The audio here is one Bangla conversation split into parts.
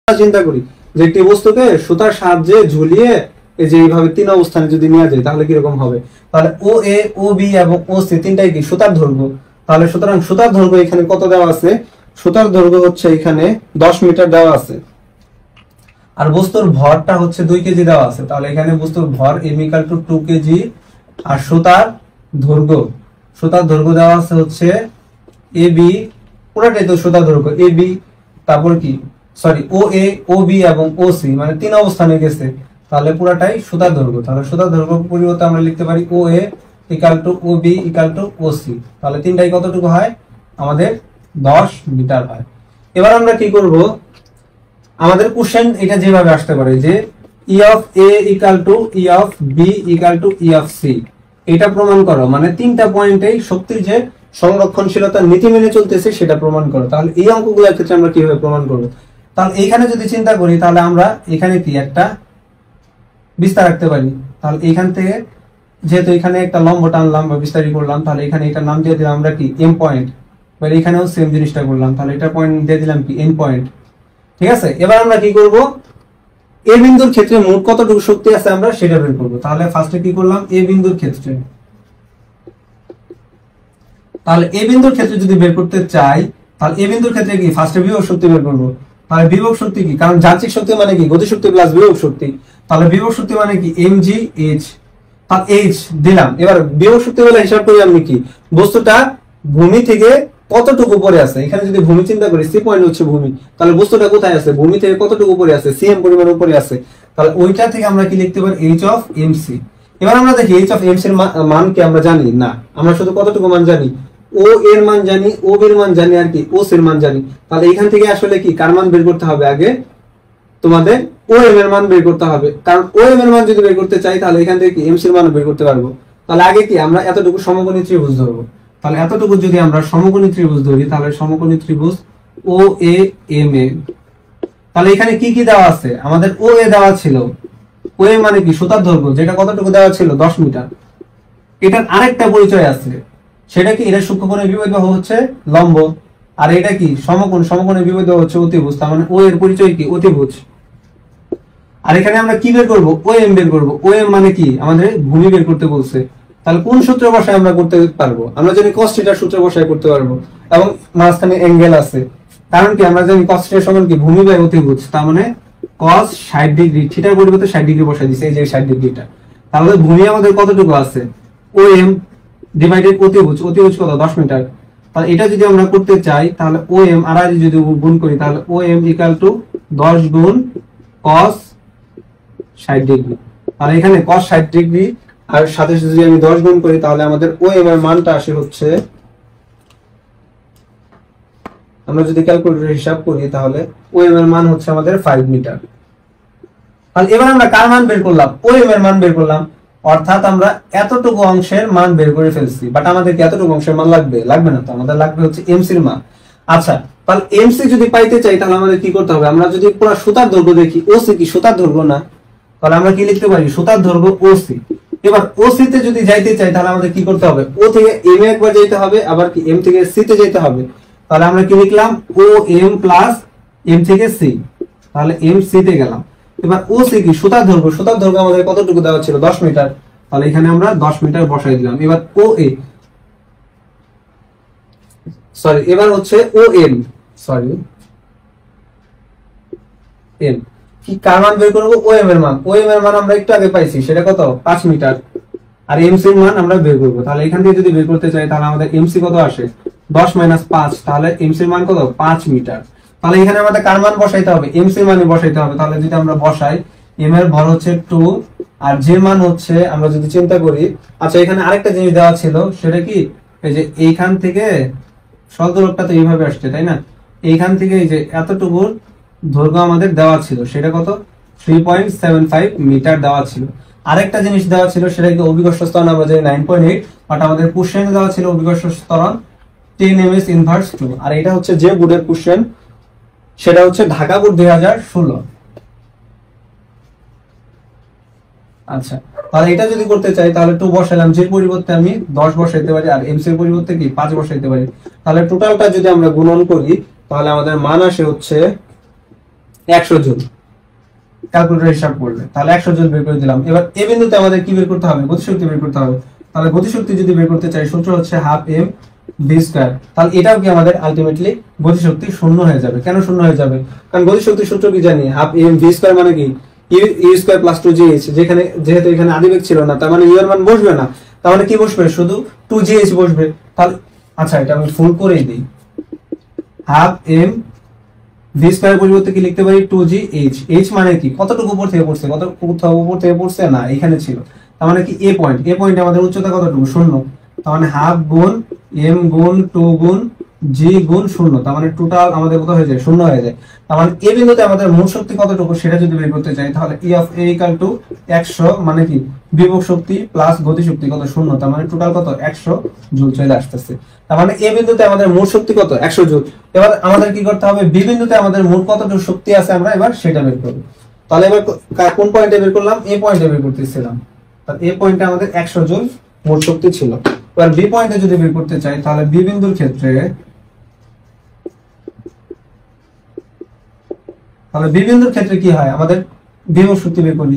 চিন্তা করি যে একটি বস্তুকে সুতার সাহায্যে ঝুলিয়ে এই যে এইভাবে তিন অবস্থানে যদি নেওয়া যায় তাহলে কিরকম হবে। তাহলে ও এ, ও বি এবং ও সি তিনটাই কি সুতার দৈর্ঘ্য। তাহলে সুতরাং সুতার দৈর্ঘ্য এখানে কত দেওয়া আছে? সুতার দৈর্ঘ্য হচ্ছে এখানে 10 মিটার দেওয়া আছে, আর বস্তুর ভরটা হচ্ছে 2 কেজি দেওয়া আছে। তাহলে এখানে বস্তুর ভর m = 2 কেজি, আর সুতার দৈর্ঘ্য দেওয়া আছে হচ্ছে এ বি, পুরোটাই তো সুতার দৈর্ঘ্য এ বি, তারপর কি সরি ও এ, ও বি এবং ও সি মানে তিন অবস্থানে গেছে, তাহলে পুরাটাই সুতার দৈর্ঘ্য। তাহলে সুতার দৈর্ঘ্য পরিবর্তে আমরা লিখতে পারি ও এ = ও বি = ও সি। তাহলে তিনটাই কতটুকু হয়? আমাদের 10 মিটার হয়। এবার আমরা কি করব, আমাদের কোশ্চেন এটা যেভাবে আসতে পারে যে E of A = E of B = E of C, এটা প্রমাণ করো, মানে তিনটা পয়েন্টেই শক্তির যে সংরক্ষণশীলতার নীতি মেনে চলতেছে সেটা প্রমাণ করো। তাহলে এই অঙ্কগুলোর ক্ষেত্রে আমরা কিভাবে প্রমাণ করব? তাহলে এইখানে যদি চিন্তা করি তাহলে আমরা এখানে কি একটা বিস্তার রাখতে পারি। তাহলে এইখান থেকে যেহেতু এখানে একটা লম্ব টানলাম বা বিস্তারিত করলাম, তাহলে এখানে এটা নাম দিয়ে দিলাম আমরা কি এম পয়েন্ট, বা এখানেও সেম জিনিসটা করলাম, তাহলে এটা পয়েন্ট দিয়ে দিলাম কি এন পয়েন্ট। ঠিক আছে, এবার আমরা কি করব, এ বিন্দুর ক্ষেত্রে মোট কতটুকু শক্তি আছে আমরা সেটা বের করব। তাহলে ফার্স্টে কি করলাম, এ বিন্দুর ক্ষেত্রে, তাহলে এ বিন্দুর ক্ষেত্রে যদি বের করতে চাই তাহলে এ বিন্দুর ক্ষেত্রে কি ফার্স্টে বিভব শক্তি বের করব। তাহলে বিভব শক্তি কি, কারণ যান্ত্রিক শক্তি মানে কি গতি শক্তি প্লাস বিভব শক্তি, তাহলে বিভব শক্তি মানে কি mg h, তাহলে h দিলাম। এবার বিভব শক্তি বলে হিসাব করি আমি কি বস্তুটা ভূমি থেকে কতটুকু উপরে আছে। এখানে যদি ভূমি চিন্তা করি সি পয়েন্ট হচ্ছে ভূমি, তাহলে বস্তুটা কোথায় আছে, ভূমি থেকে কতটুকু উপরে আছে, সিএম পরিমাণ উপরে আছে। তাহলে ওইটা থেকে আমরা কি লিখতে পারি h অফ mc। এবার আমরা দেখি h অফ mc এর মান কি আমরা জানি না, আমরা শুধু কতটুকু মান জানি, ও এর মান জানি, ও বি এর মান জানি, আর কি ও সি এর মান জানি। তাহলে এখান থেকে আসলে কি কার মান বের করতে হবে, আগে তোমাদের ও এম এর মান বের করতে হবে, কারণ ও এম এর মান যদি বের করতে চাই তাহলে এখান থেকে কি এম সি এর মান বের করতে পারবো। তাহলে আগে কি আমরা এতটুকু সমকোণী ত্রিভুজ ধরবো। তাহলে এতটুকু যদি আমরা সমকোণী ত্রিভুজ ধরি তাহলে সমকোণী ত্রিভুজ ও এ এম এ, তাহলে এখানে কি কি দেওয়া আছে, আমাদের ও এ দেওয়া ছিল, ও এ মানে কি সুতার দৈর্ঘ্য, যেটা কতটুকু দেওয়া ছিল 10 মিটার। এটার আরেকটা পরিচয় আছে, সেটা কি এটা সূক্ষ্মকোণের বিপরীত বাহু হচ্ছে লম্ব, আর এটা কি সমকোণের বিপরীত বাহু হচ্ছে অতিভুজ, তার মানে ও এর পরিচয় কি অতিভুজ। আর এখানে আমরা কি বের করব, ও এম বের করব। ও এম মানে কি আমাদের ভূমি বের করতে বলছে, তাহলে কোন সূত্র বসায় আমরা করতে পারবো, আমরা জানি cos θ সূত্র বসায় করতে পারবো, এবং মাঝখানে অ্যাঙ্গেল আছে, কারণ কি আমরা জানি cos θ সমান কি ভূমি বাই অতিভুজ, তার মানে cos 60 ডিগ্রি, থিটার পরিবর্তে 60 ডিগ্রি বসাই দিয়েছে, এই যে 60 ডিগ্রিটা। তাহলে ভূমি আমাদের কতটুকু আছে, ও এম ডিভাইডেড অতিভুজ কত 10 মিটার। তাহলে এটা যদি আমরা করতে চাই তাহলে ও এম আর যদি গুণ করি তাহলে ও এম = 10 গুণ cos 60 ডিগ্রি। তাহলে এখানে cos 60 ডিগ্রি আর সাথে যদি আমি 10 গুণ করি তাহলে আমাদের ও এম এর মানটা আসে হচ্ছে, আমরা যদি ক্যালকুলেটরে হিসাব করি তাহলে ও এম এর মান হচ্ছে আমাদের 5 মিটার। তাহলে এবার আমরা কার মান বের করলাম, ও এম এর মান বের করলাম, অর্থাৎ আমরা এতটুকু অংশের মান বের করে ফেলছি। বাট আমাদের কি এতটুকু অংশের মান লাগবে না, তো আমাদের লাগবে হচ্ছে এমসি এর মান। আচ্ছা, তাহলে এমসি যদি পাইতে চাই তাহলে আমাদের কি করতে হবে, আমরা যদি পুরো সুতার দৈর্ঘ্য দেখি, ওসি কি সুতার দৈর্ঘ্য না, তাহলে আমরা কি লিখতে পারি সুতার দৈর্ঘ্য ওসি। এবার ওসি তে যদি যাইতে চাই তাহলে আমাদের কি করতে হবে, ও থেকে এম এ একবার যেতে হবে, আবার কি এম থেকে সি তে যেতে হবে। তাহলে আমরা কি লিখলাম, ও এম প্লাস এম থেকে সি, তাহলে এম সি তে গেলাম। এবার ও সি কি সুতার দৈর্ঘ্য আমাদের কতটুকু দেওয়া ছিল 10 মিটার, তাহলে এখানে আমরা 10 মিটার বসাই দিলাম। এবার ও এ এবার হচ্ছে ও এম এম কি কার মান বের করব, ও এম এর মান। ও এম এর মান আমরা একটু আগে পাইছি, সেটা কত 5 মিটার, আর এম সি এর মান আমরা বের করব। তাহলে এখান থেকে যদি বের করতে চাই তাহলে আমাদের এম সি কত আসে 10 - 5, তাহলে এম সি এর মান কত 5 মিটার। তাহলে এখানে আমাদের কার মান বসাইতে হবে, এম সি এর মান বসাইতে হবে। তাহলে যদি আমরা বসাই, এম এর ভর হচ্ছে 2 আর যে মান হচ্ছে, আমরা যদি চিন্তা করি, আচ্ছা এখানে আরেকটা জিনিস দেওয়া ছিল, সেটা কি এই যে এইখান থেকে সদলকটা তো এইভাবে আসছে তাই না, এইখান থেকে এই যে এতটুকু দৈর্ঘ্য আমাদের দেওয়া ছিল, সেটা কত 3.75 মিটার দেওয়া ছিল। আরেকটা জিনিস দেওয়া ছিল, সেটা কি অভিকর্ষ ত্বরণ আমরা জানি 9.8, বাট আমাদের কোশ্চেনে দেওয়া ছিল অভিকর্ষ ত্বরণ 10 ms ইনভার্স 2। আর এটা হচ্ছে যে বোর্ডের কোশ্চেন, সেটা হচ্ছে ঢাকা বোর্ড 2016। আচ্ছা, তাহলে এটা যদি করতে চাই তাহলে 2 বসাইলাম, যে পরিবর্তে আমি 10 বসাইতে পারি, আর এমসি এর পরিবর্তে কি 5 বসাইতে পারি। তাহলে টোটালটা যদি আমরা গুণন করি তাহলে আমাদের মান আসে হচ্ছে 100 জুল ক্যালকুলেটর হিসাব করলে, তাহলে 100 জুল বের করে দিলাম। এবার এ বিন্দুতে আমাদের কি বের করতে হবে? গতিশক্তি বের করতে হবে। তাহলে গতিশক্তি যদি বের করতে চাই সূত্র হচ্ছে হাফ এম ভি স্কয়ার। তাহলে এটাও কি আমাদের আলটিমেটলি গতিশক্তি শূন্য হয়ে যাবে। কেন শূন্য হয়ে যাবে? কারণ গতিশক্তির সূত্র কি জানি, হাফ এম ভি স্কয়ার মানে কি ইউ স্কয়ার প্লাস 2gh, যেখানে যেহেতু এখানে আদিবেগ ছিল না, তার মানে ইউ এর মান বসবে না, তার মানে কি বসবে? শুধু 2gh বসবে। তাহলে আচ্ছা, এটা আমি ফুল করেই দিই, হাফ এম ভি স্কয়ার পরিবর্তে কি লিখতে পারি? 2gh। h মানে কি? কতটুকু উপর থেকে পড়ছে? কতটুকু উপর থেকে পড়ছে না, এখানে ছিল, তার মানে কি এ পয়েন্ট আমাদের উচ্চতা কতটুকু? 0। তার মানে হাফ গুণ m গুণ 2 গুণ g গুণ 0, তার মানে টোটাল আমাদের কত হয়ে যায়? 0 হয়ে যায়। তার মানে এই বিন্দুতে আমাদের মোট শক্তি কতটুকু সেটা যদি বের করতে চাই, তাহলে E of A = 100, মানে কি বিভব শক্তি প্লাস গতি শক্তি কত? 0, তার মানে টোটাল কত? 100 জুল চলে আসতেছে। তার মানে এই বিন্দুতে আমাদের মোট শক্তি কত? 100 জুল। এবার আমাদের কি করতে হবে? বি বিন্দুতে আমাদের মোট কতটুকু শক্তি আছে আমরা এবার সেটা বের করব। তাহলে এবার কোন পয়েন্টে বের করলাম? এ পয়েন্টে বের করতেছিলাম। তাহলে এ পয়েন্টে আমাদের 100 জুল মোট শক্তি ছিল। এবার বি পয়েন্টে যদি বের করতে চাই, তাহলে বি বিন্দুর ক্ষেত্রে কি হয়? আমাদের বিভব শক্তি বের করি,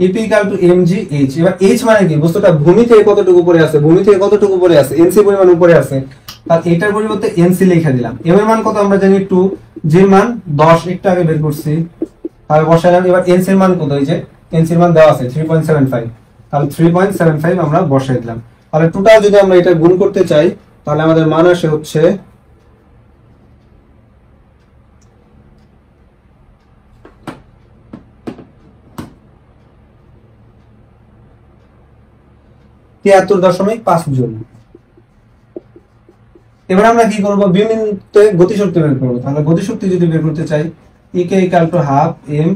EP = mgh। এবার h মানে কি? বস্তুটা ভূমি থেকে কতটুকু উপরে আছে? ভূমি থেকে কতটুকু উপরে আছে? NC পরিমাণ উপরে আছে। তাহলে এটার পরিবর্তে NC লিখে দিলাম। m এর মান কত আমরা জানি 2, g এর মান 10, একটু আগে বের করছি, তাহলে বসাইলাম। এবার NC এর মান কত? এই যে NC এর মান দেওয়া আছে 3.75, তাহলে 3.75 আমরা বসাই দিলাম। তাহলে টোটাল যদি আমরা এটা গুণ করতে চাই, তাহলে আমাদের মান আসে হচ্ছে 73.5 জুল। এবার আমরা কি করব? বিন্দুতে গতিশক্তি বের করব। তাহলে গতিশক্তি যদি বের করতে চাই, EK = half M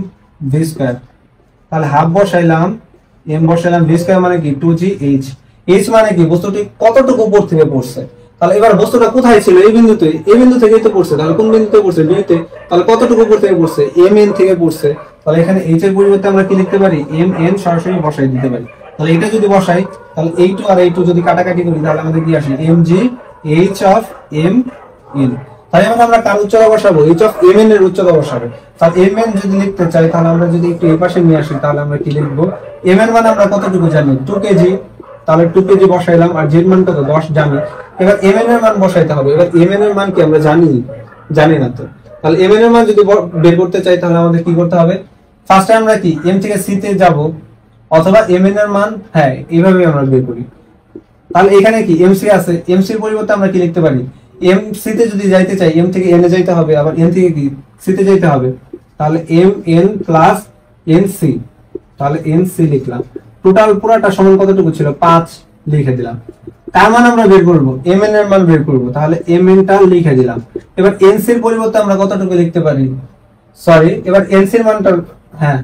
V square. তাহলে হাফ বসাইলাম, m বসাইলাম, ভি স্কয়ার মানে কি 2gh। h মানে কি? বস্তুটি কতটুকু উপর থেকে পড়ছে। তাহলে এবার বস্তুটা কোথায় ছিল? এই বিন্দুতে। এই বিন্দু থেকেই তো পড়ছে। তাহলে কোন বিন্দুতে পড়ছে? বিতে। তাহলে কতটুকু উপর থেকে পড়ছে? mn থেকে পড়ছে। তাহলে এখানে h এর পরিবর্তে আমরা কি লিখতে পারি? mn সরাসরি বসাই দিতে পারি। তাহলে এটা যদি বসাই, তাহলে এই2 আর এই2 যদি কাটাকাটি করি, তাহলে আমাদের কি আসে? mg h of mn। তাহলে এবার আমরা কার উচ্চতা বসাবো? h of mn এর উচ্চতা বসাবো। তাহলে mn যদি লিখতে চাই, তাহলে আমরা যদি একটু এই পাশে নিয়ে আসি, তাহলে আমরা কি লিখবো? m এর মান আমরা কতটুকু জানি? 2 কেজি। তাহলে 2 কেজি বসাইলাম, আর j এর মান কত? 10 জানি। এবার mn এর মান বসাইতে হবে। এবার mn এর মান কি আমরা জানি না তো। তাহলে mn এর মান যদি বের করতে চাই, তাহলে আমাদের কি করতে হবে? ফার্স্টে আমরা কি m থেকে c তে যাব, অথবা mn এর মান, হ্যাঁ এইভাবে আমরা বের করি। তাহলে এখানে কি mc আছে, mc এর পরিবর্তে আমরা কি লিখতে পারি? mc তে যদি যাইতে চাই, m থেকে n এ যাইতে হবে, আবার n থেকে কি c তে যাইতে হবে। তাহলে mn প্লাস nc, তাহলে nc লিখলাম। টোটাল পুরাটা সমান কতটুকু ছিল? 5 লিখে দিলাম। তার মান আমরা বের করব, mn এর মান বের করব। তাহলে mn টা লিখে দিলাম। এবার nc এর পরিবর্তে আমরা কতটুকু লিখতে পারি? সরি, এবার nc এর মানটা, হ্যাঁ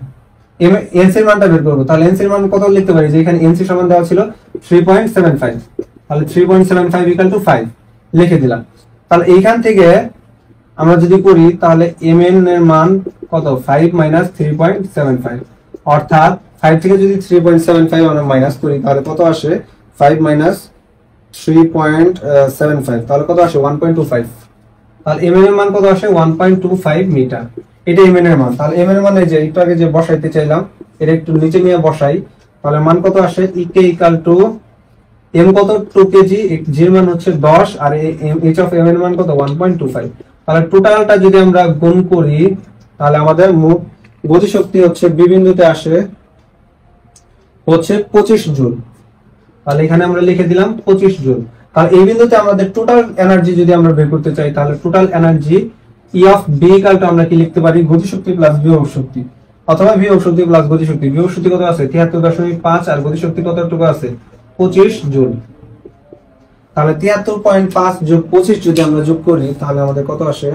NC এর মানটা বের করব। তাহলে NC এর মান কত লিখতে পারি? যে এখানে NC সমান দেওয়া ছিল 3.75, তাহলে 3.75 = 5 লিখে দিলাম। তাহলে এইখান থেকে আমরা যদি করি, তাহলে mn এর মান কত? 5 - 3.75, অর্থাৎ 5 থেকে যদি 3.75 আমরা মাইনাস করি, তাহলে কত আসে? 5 - 3.75, তাহলে কত আসে? 1.25। তাহলে mn এর মান কত আসে? 1.25 মিটার। এটা mn এর মান। তাহলে mn এর মান এই যে একটু আগে যে বসাইতে চাইলাম, এটা একটু নিচে নিয়ে বসাই, তাহলে মান কত আসে? EK = m কত? 2 কেজি, g এর মান হচ্ছে 10, আর h of m এর মান কত? 1.25। তাহলে টোটালটা যদি আমরা গুণ করি, তাহলে আমাদের মোট গতিশক্তি হচ্ছে বি বিন্দুতে আসে হচ্ছে 25 জুল। তাহলে এখানে আমরা লিখে দিলাম 25 জুল। তাহলে এই বিন্দুতে আমাদের টোটাল এনার্জি যদি আমরা বের করতে চাই, তাহলে total energy E of B = আমরা কি লিখতে পারি? গতিশক্তি প্লাস বিভব শক্তি, অথবা বিভব শক্তি প্লাস গতিশক্তি। বিভব শক্তি কত আছে? 73.5, আর গতিশক্তি কতটুকু আছে? 25 জুল। তাহলে 73.5 যোগ 25 যদি আমরা যোগ করি, তাহলে আমাদের কত আসে?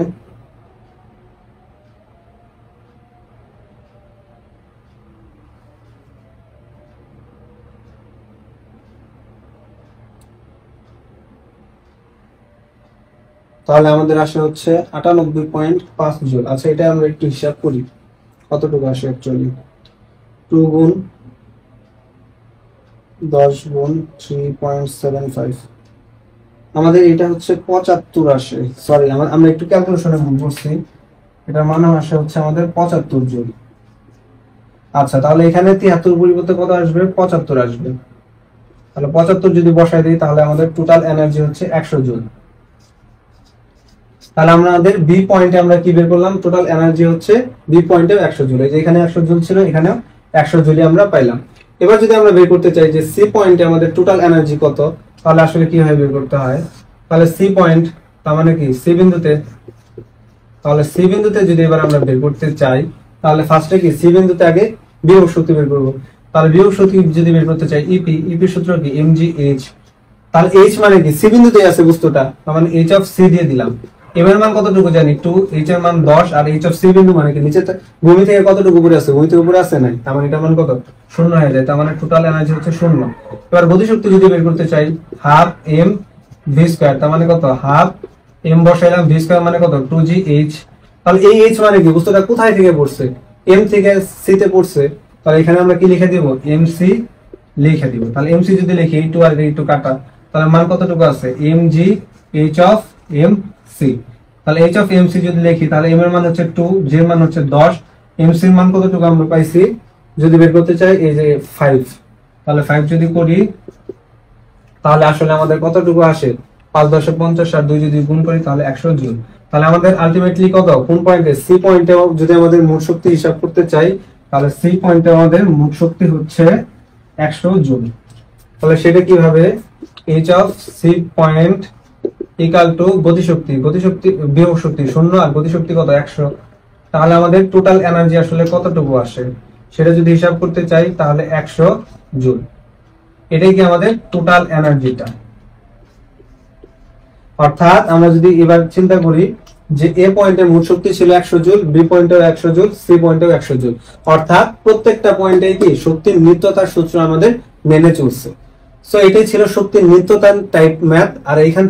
তাহলে আমাদের আসে হচ্ছে 98.5 জুল। আচ্ছা, এটা আমরা একটু হিসাব করি কতটুকু আসে অ্যাকচুয়ালি। 2 গুণ 10 গুণ 3.75, আমাদের এটা হচ্ছে 75 আসে। সরি, আমরা একটু ক্যালকুলেশনে ভুল করছি। এটার মান আসে হচ্ছে আমাদের 75 জুল। আচ্ছা, তাহলে এখানে 73 পরিবর্তে কত আসবে? 75 আসবে। তাহলে 75 যদি বসাই দিই তাহলে আমাদের টোটাল এনার্জি হচ্ছে 100 জুল। তাহলে আমাদের বি পয়েন্টে আমরা কি বের করলাম? টোটাল এনার্জি হচ্ছে বি পয়েন্টে 100 জুল। এই যে এখানে 100 জুল ছিল, এখানেও 100 জুলই আমরা পাইলাম। এবার যদি আমরা বের করতে চাই যে সি পয়েন্টে আমাদের টোটাল এনার্জি কত, তাহলে আসলে কিভাবে বের করতে হয়? তাহলে সি পয়েন্ট তার মানে কি সি বিন্দুতে, তাহলে সি বিন্দুতে যদি এবার আমরা বের করতে চাই তাহলে ফার্স্টে কি সি বিন্দুতে আগে বিভব শক্তি বের করব। তাহলে বিভব শক্তি যদি বের করতে চাই ইপি, ইপি সূত্র কি mgh। তাহলে h মানে কি সি বিন্দুতে আছে বস্তুটা, তার মানে h অফ c দিয়ে দিলাম। m এর মান কতটুকু জানি 2, h এর মান 10 আর h অফ c বিন্দু মানে কি নিচে ভূমি থেকে কতটুকু উপরে আছে? ভূমি থেকে উপরে আছে নাই, তার মানে এটার মান কত? 0 হয়ে যায়। তার মানে টোটাল এনার্জি হচ্ছে 0। এবার গতিশক্তি যদি বের করতে চাই হাফ m v স্কয়ার, তার মানে কত? হাফ m বসাইলাম, v স্কয়ার মানে কত? 2gh। তাহলে এই h মানে কি বস্তুটা কোথায় থেকে পড়ছে? m থেকে c তে পড়ছে। তাহলে এখানে আমরা কি লিখে দেব? mc লিখে দিব। তাহলে mc যদি লিখি এই 2 আর এই 2 কাটা, তাহলে মান কতটুকু আছে? mg h of mc। তাহলে h অফ mc যদি লিখি তাহলে m এর মান হচ্ছে 2, j এর মান হচ্ছে 10, mc এর মান কতটুকু আমরা পাইছি? যদি বের করতে চাই এই যে 5, তাহলে 5 যদি করি তাহলে আসলে আমাদের কতটুকু আসে? 5 10 50 আর 2 যদি গুণ করি তাহলে 100 জুল। তাহলে আমাদের আলটিমেটলি কত? কোন পয়েন্টে? সি পয়েন্টে যদি আমাদের মোট শক্তি হিসাব করতে চাই তাহলে সি পয়েন্টে আমাদের মোট শক্তি হচ্ছে 100 জুল। তাহলে সেটা কিভাবে? h of C point equal to গতিশক্তি, গতিশক্তি বিভব শক্তি 0 আর গতিশক্তি কত? 100। তাহলে আমাদের টোটাল এনার্জি আসলে কতটুকু আসে সেটা যদি হিসাব করতে চাই তাহলে 100 জুল। এটাই কি আমাদের টোটাল এনার্জিটা। অর্থাৎ আমরা যদি এবার চিন্তা করি যে এ পয়েন্টে মোট শক্তি ছিল 100 জুল, বি পয়েন্টেও 100 জুল, সি পয়েন্টেও 100 জুল। অর্থাৎ প্রত্যেকটা পয়েন্টে কি শক্তির নিত্যতার সূত্র আমাদের মেনে চলছে। সো এটাই ছিল শক্তির নিত্যতা টাইপ ম্যাথ। আর এইখান